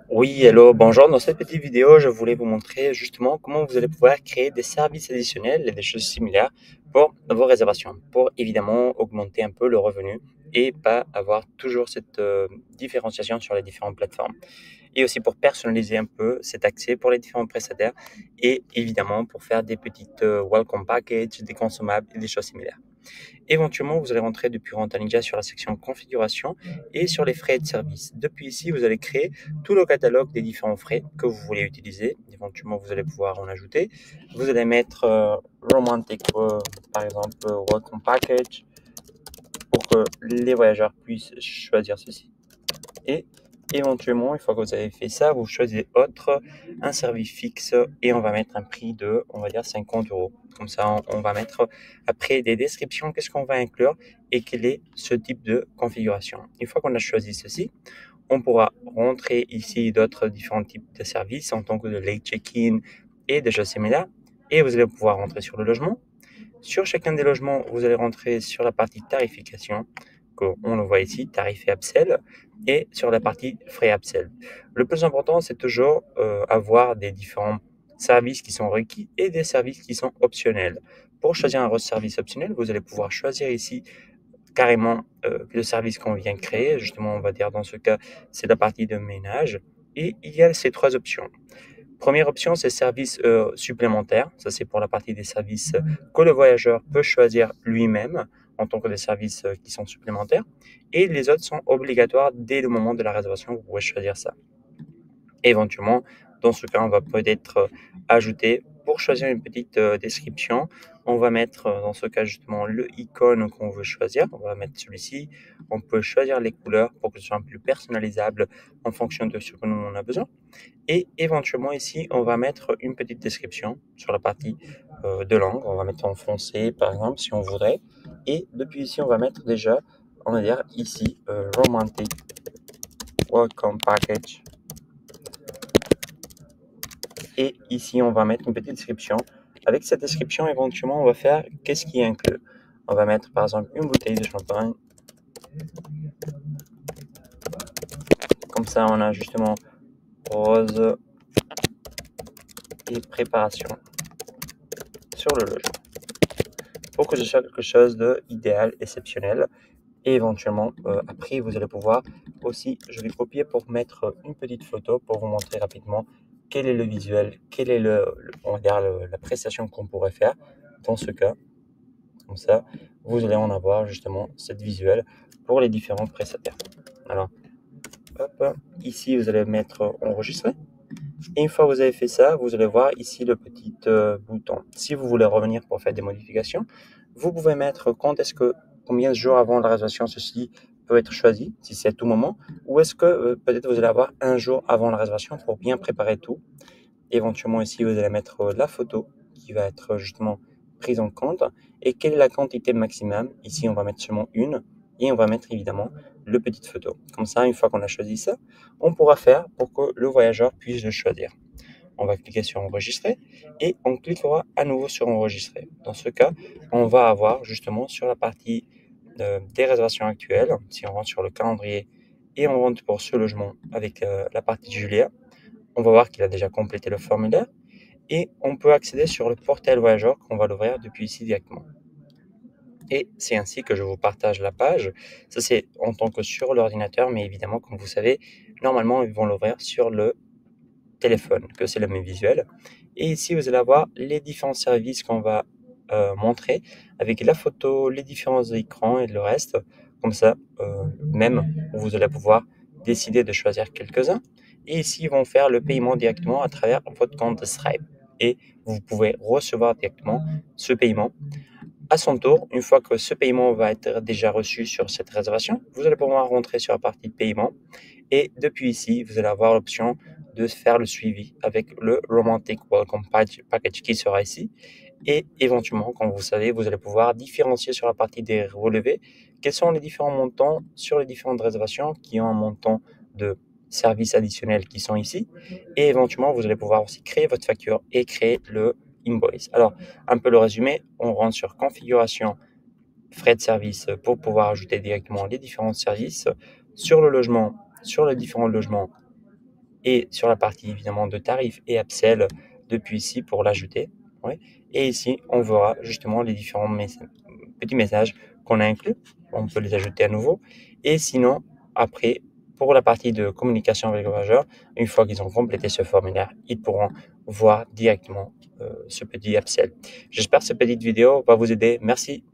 Oui, hello, bonjour. Dans cette petite vidéo, je voulais vous montrer justement comment vous allez pouvoir créer des services additionnels et des choses similaires pour vos réservations, pour évidemment augmenter un peu le revenu et pas avoir toujours cette différenciation sur les différentes plateformes. Et aussi pour personnaliser un peu cet accès pour les différents prestataires et évidemment pour faire des petites welcome packages, des consommables et des choses similaires. Éventuellement, vous allez rentrer depuis Renta Ninja sur la section configuration et sur les frais de service. Depuis ici, vous allez créer tout le catalogue des différents frais que vous voulez utiliser. Éventuellement, vous allez pouvoir en ajouter. Vous allez mettre Romantic, par exemple, Welcome Package pour que les voyageurs puissent choisir ceci. Et éventuellement, une fois que vous avez fait ça, vous choisissez autre, un service fixe et on va mettre un prix de, on va dire, 50 euros. Comme ça, on va mettre après des descriptions, qu'est-ce qu'on va inclure et quel est ce type de configuration. Une fois qu'on a choisi ceci, on pourra rentrer ici d'autres différents types de services en tant que de late check-in et des choses similaires. Et vous allez pouvoir rentrer sur le logement. Sur chacun des logements, vous allez rentrer sur la partie tarification, qu'on le voit ici, tarif et upsell, et sur la partie frais upsell. Le plus important, c'est toujours avoir des différents services qui sont requis et des services qui sont optionnels. Pour choisir un service optionnel, vous allez pouvoir choisir ici carrément le service qu'on vient de créer. Justement, on va dire dans ce cas, c'est la partie de ménage. Et il y a ces trois options. Première option, c'est services supplémentaires. Ça, c'est pour la partie des services que le voyageur peut choisir lui-même en tant que des services qui sont supplémentaires. Et les autres sont obligatoires dès le moment de la réservation. Vous pouvez choisir ça. Éventuellement, dans ce cas, on va peut-être ajouter, pour choisir une petite description, on va mettre dans ce cas justement le icône qu'on veut choisir. On va mettre celui-ci. On peut choisir les couleurs pour que ce soit un peu plus personnalisable en fonction de ce que nous on a besoin. Et éventuellement ici, on va mettre une petite description sur la partie de langue. On va mettre en français par exemple si on voudrait. Et depuis ici, on va mettre déjà, on va dire ici, Romantic Welcome Package. Et ici, on va mettre une petite description. Avec cette description, éventuellement, on va faire qu'est-ce qui est inclus. On va mettre par exemple une bouteille de champagne. Comme ça, on a justement rose et préparation sur le logement. Pour que ce soit quelque chose d'idéal, exceptionnel. Et éventuellement, après, vous allez pouvoir aussi, je vais copier pour mettre une petite photo pour vous montrer rapidement quel est le visuel, quelle est on va dire la prestation qu'on pourrait faire dans ce cas. Comme ça, vous allez en avoir justement cette visuelle pour les différents prestataires. Alors, hop, ici, vous allez mettre enregistrer. Et une fois que vous avez fait ça, vous allez voir ici le petit bouton. Si vous voulez revenir pour faire des modifications, vous pouvez mettre combien de jours avant la réservation ceci peut être choisi, si c'est à tout moment, ou est-ce que peut-être vous allez avoir un jour avant la réservation pour bien préparer tout. Éventuellement ici, vous allez mettre la photo qui va être justement prise en compte et quelle est la quantité maximum. Ici, on va mettre seulement une et on va mettre évidemment le petite photo. Comme ça, une fois qu'on a choisi ça, on pourra faire pour que le voyageur puisse le choisir. On va cliquer sur enregistrer et on cliquera à nouveau sur enregistrer. Dans ce cas, on va avoir justement sur la partie des réservations actuelles, si on rentre sur le calendrier et on rentre pour ce logement avec la partie Julia, on va voir qu'il a déjà complété le formulaire et on peut accéder sur le portail voyageur qu'on va l'ouvrir depuis ici directement. Et c'est ainsi que je vous partage la page. Ça, c'est en tant que sur l'ordinateur, mais évidemment, comme vous savez, normalement, ils vont l'ouvrir sur le téléphone, que c'est le même visuel. Et ici, vous allez avoir les différents services qu'on va montrer avec la photo, les différents écrans et le reste. Comme ça, même, vous allez pouvoir décider de choisir quelques-uns. Et ici, ils vont faire le paiement directement à travers votre compte Stripe. Et vous pouvez recevoir directement ce paiement. À son tour, une fois que ce paiement va être déjà reçu sur cette réservation, vous allez pouvoir rentrer sur la partie paiement. Et depuis ici, vous allez avoir l'option de faire le suivi avec le Romantic Welcome Package qui sera ici. Et éventuellement, comme vous savez, vous allez pouvoir différencier sur la partie des relevés quels sont les différents montants sur les différentes réservations qui ont un montant de services additionnels qui sont ici. Et éventuellement, vous allez pouvoir aussi créer votre facture et créer le invoice. Alors, un peu le résumé, on rentre sur configuration, frais de service pour pouvoir ajouter directement les différents services. Sur le logement, sur les différents logements et sur la partie évidemment de tarifs et upsell depuis ici pour l'ajouter. Ouais. Et ici, on verra justement les différents petits messages qu'on a inclus. On peut les ajouter à nouveau. Et sinon, après, pour la partie de communication avec le voyageur, une fois qu'ils ont complété ce formulaire, ils pourront voir directement ce petit upsell. J'espère que cette petite vidéo va vous aider. Merci.